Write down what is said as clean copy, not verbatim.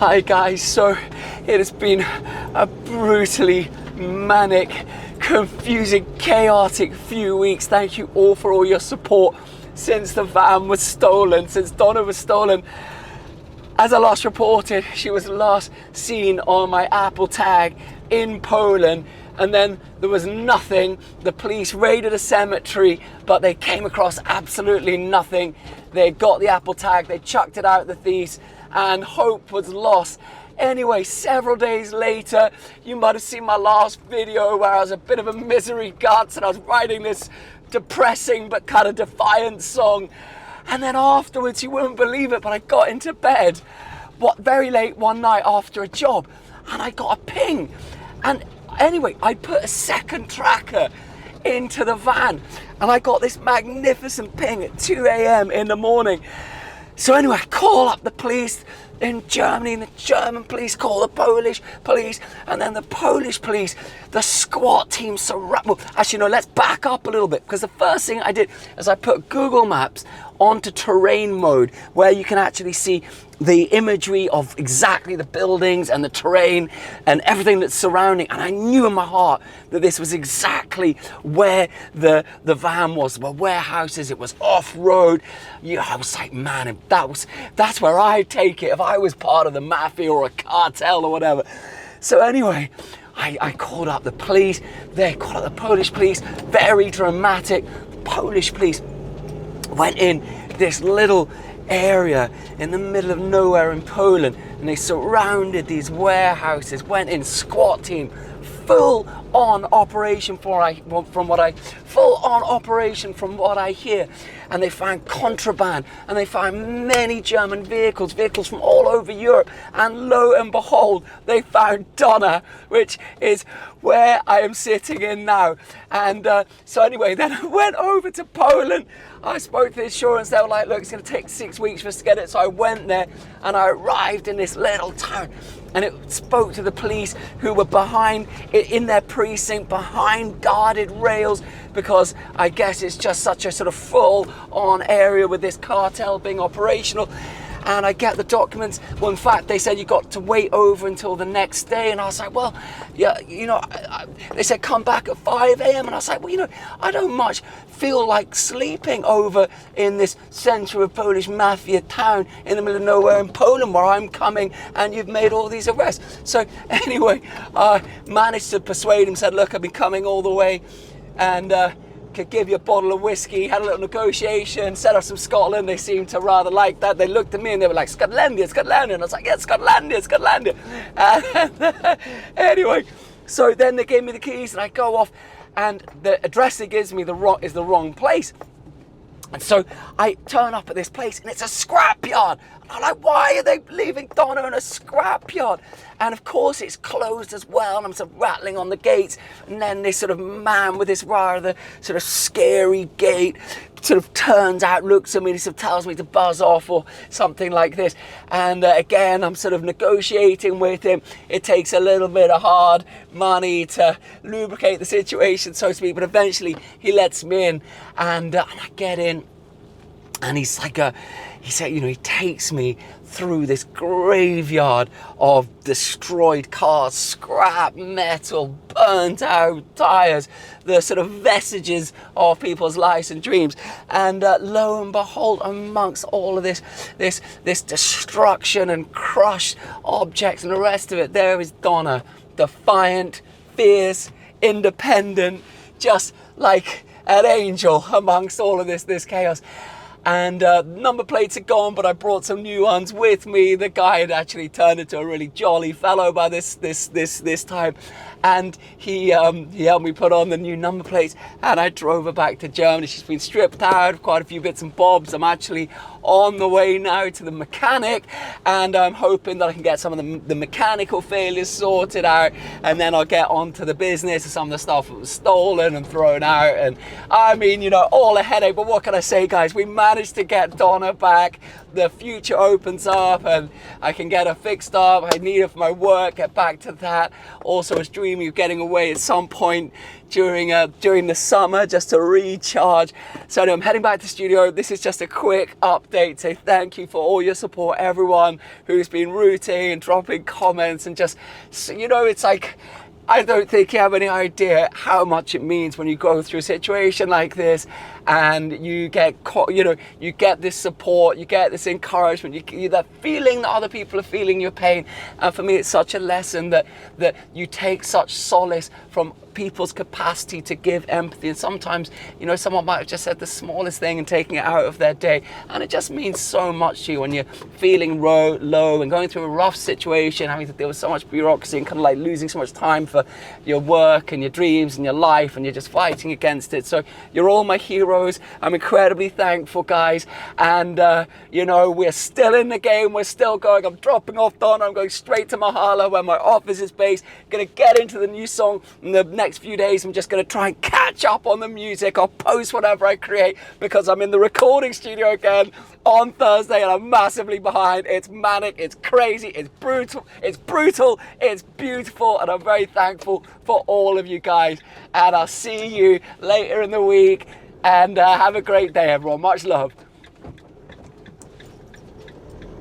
Hi guys, so it has been a brutally manic, confusing, chaotic few weeks. Thank you all for all your support since the van was stolen, since Donna was stolen. As I last reported, she was last seen on my Apple tag in Poland, and then there was nothing. The police raided a cemetery, but they came across absolutely nothing. They got the Apple tag, they chucked it out the thieves, and hope was lost. Anyway, several days later, you might have seen my last video where I was a bit of a misery guts and I was writing this depressing but kind of defiant song. And then afterwards, you wouldn't believe it, but I got into bed very late one night after a job, and I got a ping. And anyway, I put a second tracker into the van, and I got this magnificent ping at 2 a.m. in the morning. So anyway, I call up the police in Germany, and the German police call the Polish police, and then the Polish police, the SWAT team surround. Well, actually, no, let's back up a little bit, because the first thing I did is I put Google Maps onto terrain mode, where you can actually see the imagery of exactly the buildings and the terrain and everything that's surrounding. And I knew in my heart that this was exactly where the van was. There were warehouses, it was off-road. I was like, man, that's where I'd take it if I was part of the Mafia or a cartel or whatever. So anyway, I called up the police. They called up the Polish police. Very dramatic. Polish police went in this little area in the middle of nowhere in Poland, and they surrounded these warehouses, went in, SWAT team, full on operation from what I hear. And they found contraband, and they found many German vehicles from all over Europe, and lo and behold, they found Donna, which is where I am sitting in now. And so anyway, then I went over to Poland. I spoke to the insurance. They were like, look, it's going to take 6 weeks for us to get it. So I went there, and I arrived in this little town, and it spoke to the police who were behind, in their precinct, behind guarded rails, because I guess it's just such a sort of full-on area with this cartel being operational. And I get the documents. Well, in fact, they said you got to wait over until the next day. And I was like, well, yeah, they said come back at 5 a.m. And I was like, well, I don't much feel like sleeping over in this center of Polish Mafia town in the middle of nowhere in Poland, where I'm coming and you've made all these arrests. So anyway, I managed to persuade him, said, look, I've been coming all the way, and could give you a bottle of whiskey. Had a little negotiation, set up some Scotland. They seemed to rather like that. They looked at me and they were like, Scotlandia, Scotlandia. And I was like, yeah, Scotlandia, Scotlandia. And anyway, so then they gave me the keys, and I go off, and the address they gives me is the wrong place. And so I turn up at this place, and it's a scrapyard. And I'm like, why are they leaving Donna in a scrapyard? And of course it's closed as well, and I'm sort of rattling on the gates, and then this sort of man with this rather sort of scary gait sort of turns out, looks at me, and he sort of tells me to buzz off or something like this. And again, I'm sort of negotiating with him. It takes a little bit of hard money to lubricate the situation, so to speak, but eventually he lets me in, and I get in, and he's like, he said, he takes me through this graveyard of destroyed cars, scrap metal, burnt out tires, the sort of vestiges of people's lives and dreams. And lo and behold, amongst all of this destruction and crushed objects and the rest of it, there is Donna, defiant, fierce, independent, just like an angel amongst all of this chaos. And number plates are gone, but I brought some new ones with me. The guy had actually turned into a really jolly fellow by this time, and he helped me put on the new number plates, and I drove her back to Germany. She's been stripped out of quite a few bits and bobs. I'm actually on the way now to the mechanic, and I'm hoping that I can get some of the mechanical failures sorted out, and then I'll get on to the business of some of the stuff that was stolen and thrown out. And I mean, all a headache, but what can I say, guys? We managed to get Donna back. the future opens up and I can get a fixed up, I need it for my work, get back to that. Also, I was dreaming of getting away at some point during the summer just to recharge. So anyway, I'm heading back to the studio. This is just a quick update. Say thank you for all your support, everyone who's been rooting and dropping comments, and just, you know, it's like, I don't think you have any idea how much it means when you go through a situation like this and you get, you know, you get this support, you get this encouragement, you that feeling that other people are feeling your pain. And for me, it's such a lesson that you take such solace from people's capacity to give empathy. And sometimes, you know, someone might have just said the smallest thing and taking it out of their day, and it just means so much to you when you're feeling low and going through a rough situation, having to deal with so much bureaucracy and kind of like losing so much time for your work and your dreams and your life, and you're just fighting against it. So you're all my heroes. I'm incredibly thankful, guys. And you know, we're still in the game, we're still going. I'm dropping off Donna, I'm going straight to Mahala where my office is based, gonna get into the new song in the next few days. I'm just going to try and catch up on the music. I'll post whatever I create because I'm in the recording studio again on Thursday and I'm massively behind. It's manic, it's crazy, it's brutal, it's beautiful, and I'm very thankful for all of you guys. And I'll see you later in the week, and have a great day, everyone. Much love.